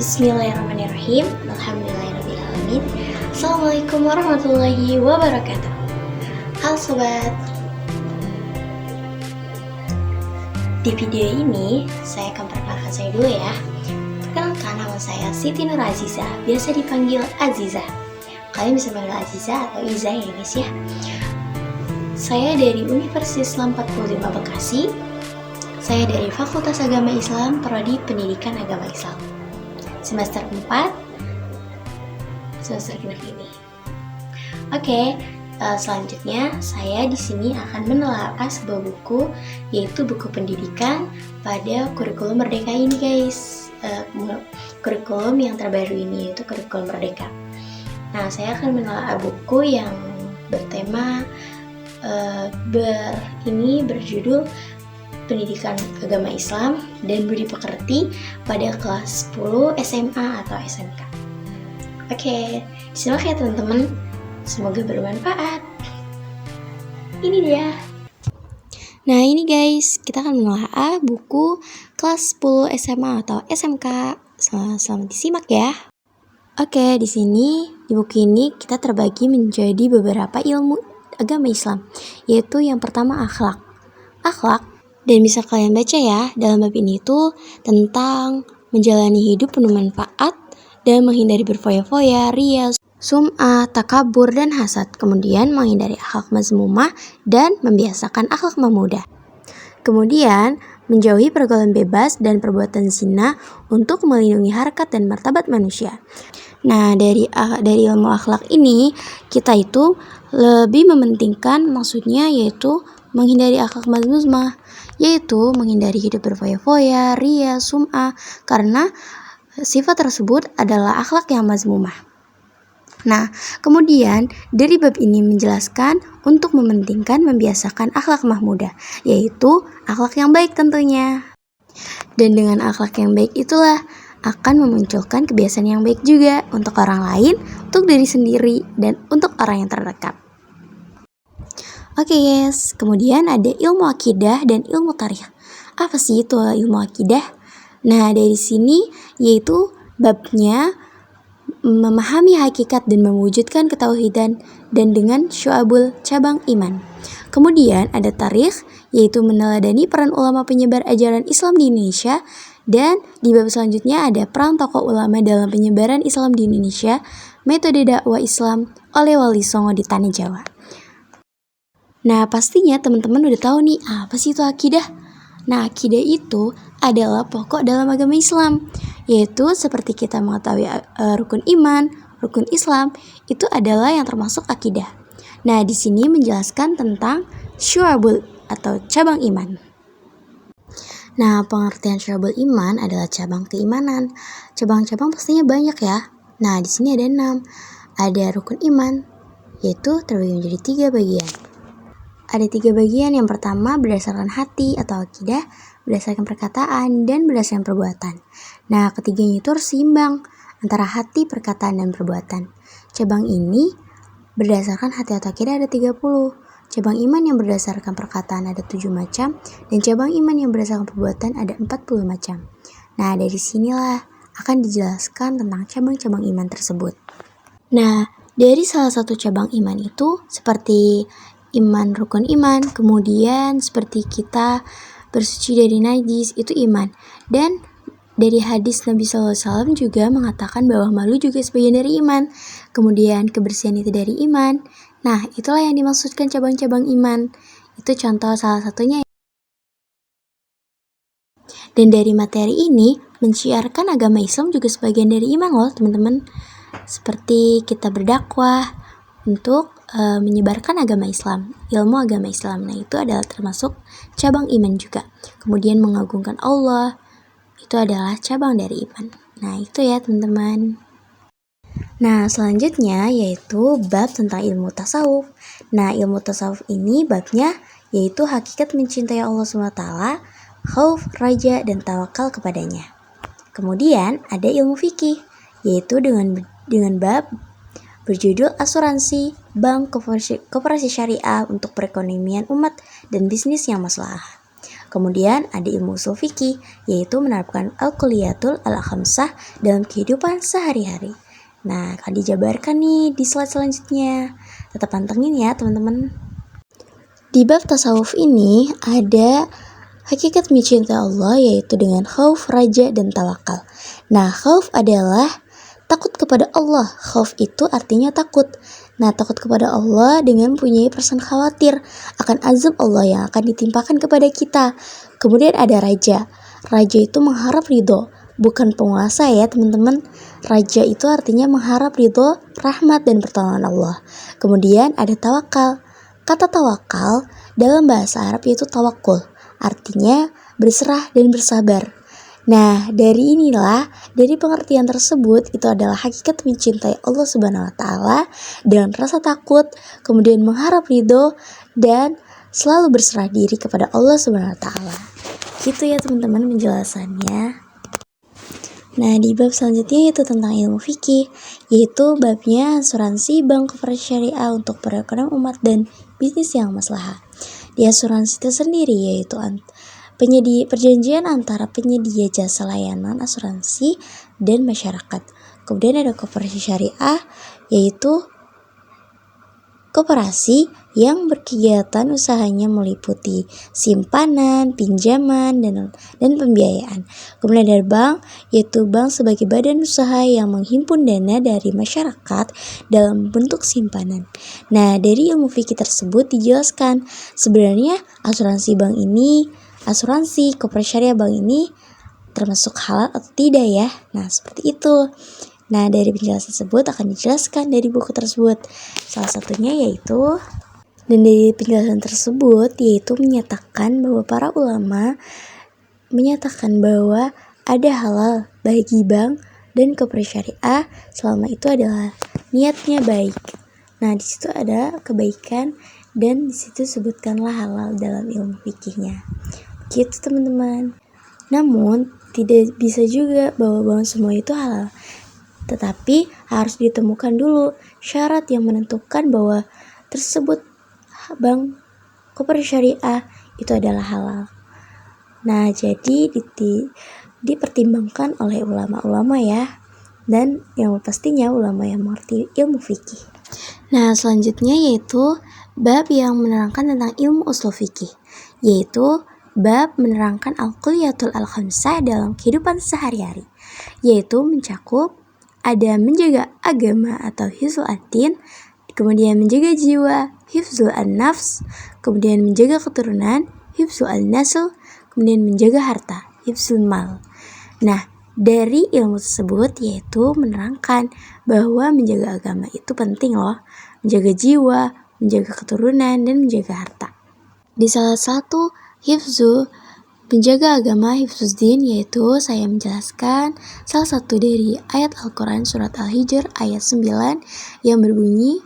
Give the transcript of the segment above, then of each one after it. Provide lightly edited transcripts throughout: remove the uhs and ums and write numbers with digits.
Bismillahirrahmanirrahim. Alhamdulillahirrahmanirrahim. Assalamualaikum warahmatullahi wabarakatuh. Halo sobat. Di video ini saya akan perkenalkan saya dulu ya. Perkenalkan, nama saya Siti Nur Aziza, biasa dipanggil Aziza. Kalian bisa panggil Aziza atau Iza ya guys ya. Saya dari Universitas Islam 45 Bekasi. Saya dari Fakultas Agama Islam, Prodi Pendidikan Agama Islam. Semester 4, semester ini. Oke, selanjutnya saya di sini akan menelaah sebuah buku, yaitu buku pendidikan pada kurikulum Merdeka ini guys. Kurikulum yang terbaru ini yaitu kurikulum Merdeka. Nah, saya akan menelaah buku yang bertema berjudul Pendidikan Agama Islam dan Budi Pekerti pada kelas 10 SMA atau SMK. Oke, disimak ya teman-teman. Semoga bermanfaat. Ini dia. Nah ini guys, kita akan menelaah buku kelas 10 SMA atau SMK. Selamat disimak ya. Oke, di sini di buku ini kita terbagi menjadi beberapa ilmu agama Islam, yaitu yang pertama akhlak. Dan bisa kalian baca ya, dalam bab ini tuh tentang menjalani hidup penuh manfaat dan menghindari berfoya-foya, ria, sum'ah, takabur, dan hasad. Kemudian menghindari akhlak mazmumah dan membiasakan akhlak mahmudah. Kemudian menjauhi pergaulan bebas dan perbuatan zina untuk melindungi harkat dan martabat manusia. Nah, dari ilmu akhlak ini kita itu lebih mementingkan maksudnya yaitu menghindari akhlak mazmumah, yaitu menghindari hidup berfoya-foya, ria, sum'ah, karena sifat tersebut adalah akhlak yang mazmumah. Nah, kemudian dari bab ini menjelaskan untuk mementingkan membiasakan akhlak mahmudah, yaitu akhlak yang baik tentunya. Dan dengan akhlak yang baik itulah akan memunculkan kebiasaan yang baik juga untuk orang lain, untuk diri sendiri, dan untuk orang yang terdekat. Oke guys, kemudian ada ilmu akidah dan ilmu tarikh. Apa sih itu ilmu akidah? Nah, dari sini yaitu babnya memahami hakikat dan mewujudkan ketauhidan dan dengan syu'abul cabang iman. Kemudian ada tarikh, yaitu meneladani peran ulama penyebar ajaran Islam di Indonesia. Dan di bab selanjutnya ada peran tokoh ulama dalam penyebaran Islam di Indonesia, metode dakwah Islam oleh Wali Songo di Tanah Jawa. Nah, pastinya teman-teman udah tahu nih, apa sih itu akidah? Nah, akidah itu adalah pokok dalam agama Islam, yaitu seperti kita mengetahui rukun iman, rukun Islam, itu adalah yang termasuk akidah. Nah, di sini menjelaskan tentang syu'abul atau cabang iman. Nah, pengertian syu'abul iman adalah cabang keimanan. Cabang-cabang pastinya banyak ya. Nah, di sini ada 6. Ada rukun iman, yaitu terbagi menjadi 3 bagian. Ada 3 bagian. Yang pertama berdasarkan hati atau akidah, berdasarkan perkataan, dan berdasarkan perbuatan. Nah, ketiganya itu harus seimbang antara hati, perkataan, dan perbuatan. Cabang ini berdasarkan hati atau akidah ada 30. Cabang iman yang berdasarkan perkataan ada 7 macam, dan cabang iman yang berdasarkan perbuatan ada 40 macam. Nah, dari sinilah akan dijelaskan tentang cabang-cabang iman tersebut. Nah, dari salah satu cabang iman itu seperti iman rukun iman, kemudian seperti kita bersuci dari najis, itu iman. Dan dari hadis Nabi SAW juga mengatakan bahwa malu juga sebagian dari iman. Kemudian kebersihan itu dari iman. Nah, itulah yang dimaksudkan cabang-cabang iman. Itu contoh salah satunya. Dan dari materi ini menciarkan agama Islam juga sebagian dari iman loh teman-teman. Seperti kita berdakwah untuk menyebarkan agama Islam, ilmu agama Islam. Nah, itu adalah termasuk cabang iman juga. Kemudian mengagungkan Allah, itu adalah cabang dari iman. Nah, itu ya teman-teman. Nah, selanjutnya yaitu bab tentang ilmu tasawuf. Nah, ilmu tasawuf ini babnya yaitu hakikat mencintai Allah SWT, khauf, raja, dan tawakal kepadanya. Kemudian ada ilmu fikih, yaitu dengan bab berjudul asuransi, bank, koperasi syariah untuk perekonomian umat dan bisnis yang maslahah. Kemudian ada ilmu usul fikih, yaitu menerapkan al-kulliyatul al-khamsah dalam kehidupan sehari-hari. Nah, akan dijabarkan nih di slide selanjutnya. Tetap pantengin ya teman-teman. Di bab tasawuf ini ada hakikat mencintai Allah, yaitu dengan khauf, raja, dan tawakal. Nah, khauf adalah takut kepada Allah. Khauf itu artinya takut. Nah, takut kepada Allah dengan mempunyai perasaan khawatir akan azab Allah yang akan ditimpakan kepada kita. Kemudian ada raja. Raja itu mengharap ridho, bukan penguasa ya teman-teman. Raja itu artinya mengharap ridho, rahmat, dan pertolongan Allah. Kemudian ada tawakal. Kata tawakal dalam bahasa Arab yaitu tawakul, artinya berserah dan bersabar. Nah, dari pengertian tersebut itu adalah hakikat mencintai Allah Subhanahu wa taala dengan rasa takut, kemudian mengharap ridho, dan selalu berserah diri kepada Allah Subhanahu wa taala. Gitu ya teman-teman penjelasannya. Nah, di bab selanjutnya yaitu tentang ilmu fikih, yaitu babnya asuransi bank koperasi syariah untuk perekonomian umat dan bisnis yang maslahah. Di asuransi itu sendiri yaitu perjanjian antara penyedia jasa layanan asuransi dan masyarakat. Kemudian ada koperasi syariah, yaitu koperasi yang berkegiatan usahanya meliputi simpanan, pinjaman, dan pembiayaan. Kemudian ada bank, yaitu bank sebagai badan usaha yang menghimpun dana dari masyarakat dalam bentuk simpanan. Nah, dari ilmu fikih tersebut dijelaskan sebenarnya asuransi koperasi syariah bank ini termasuk halal atau tidak ya. Nah, seperti itu. Nah, dari penjelasan tersebut akan dijelaskan dari buku tersebut. Salah satunya yaitu, dan dari penjelasan tersebut yaitu menyatakan bahwa para ulama menyatakan bahwa ada halal bagi bank dan koperasi syariah selama itu adalah niatnya baik. Nah, di situ ada kebaikan dan di situ sebutkanlah halal dalam ilmu fikihnya. Gitu teman-teman. Namun, tidak bisa juga bahwa semua itu halal. Tetapi harus ditemukan dulu syarat yang menentukan bahwa tersebut bank koperasi syariah itu adalah halal. Nah, jadi dipertimbangkan oleh ulama-ulama ya, dan yang pastinya ulama yang mengerti ilmu fikih. Nah, selanjutnya yaitu bab yang menerangkan tentang ilmu usul fikih, yaitu bab menerangkan al-kulliyatul al-khamsah dalam kehidupan sehari-hari, yaitu mencakup ada menjaga agama atau hifzul ad-din, kemudian menjaga jiwa, hifzul an-nafs, kemudian menjaga keturunan, hifzul an-nasl, kemudian menjaga harta, hifzul mal. Nah, dari ilmu tersebut yaitu menerangkan bahwa menjaga agama itu penting loh, menjaga jiwa, menjaga keturunan, dan menjaga harta. Di salah satu menjaga agama hifzuddin yaitu saya menjelaskan salah satu dari ayat Al-Quran surat Al-Hijr ayat 9 yang berbunyi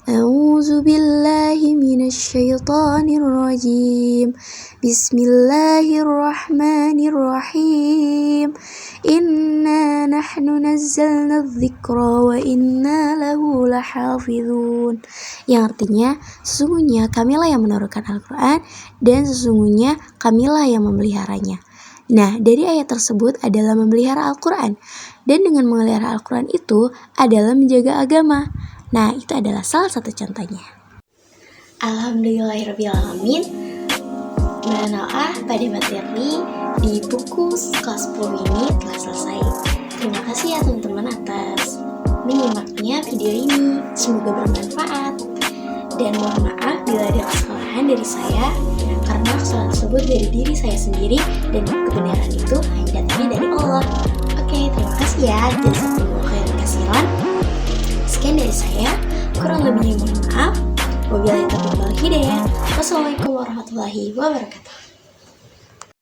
A'udzubillahi minasyaitonirrajim. Bismillahirrahmanirrahim. Inna nahnu nazzalna dzikra wa inna lahu lahafizun. Yang artinya, sesungguhnya kamilah yang menurunkan Al-Quran dan sesungguhnya kamilah yang memeliharanya. Nah, dari ayat tersebut adalah memelihara Al-Quran. Dan dengan memelihara Al-Quran itu adalah menjaga agama. Nah, itu adalah salah satu contohnya. Alhamdulillahirrahmanirrahim. Menelaah pada materi di buku kelas 10 ini telah selesai. Terima kasih ya teman-teman atas menyimaknya video ini. Semoga bermanfaat. Dan mohon maaf bila ada kesalahan dari saya, karena kesalahan tersebut dari diri saya sendiri dan kebenaran itu hanya datangnya dari Allah. Oke, terima kasih ya. Jazakumullah khairan katsiran. Sekian dari saya, kurang lebihnya mohon maaf. Wabillahi taufiq wal hidayah. Wassalamualaikum warahmatullahi wabarakatuh.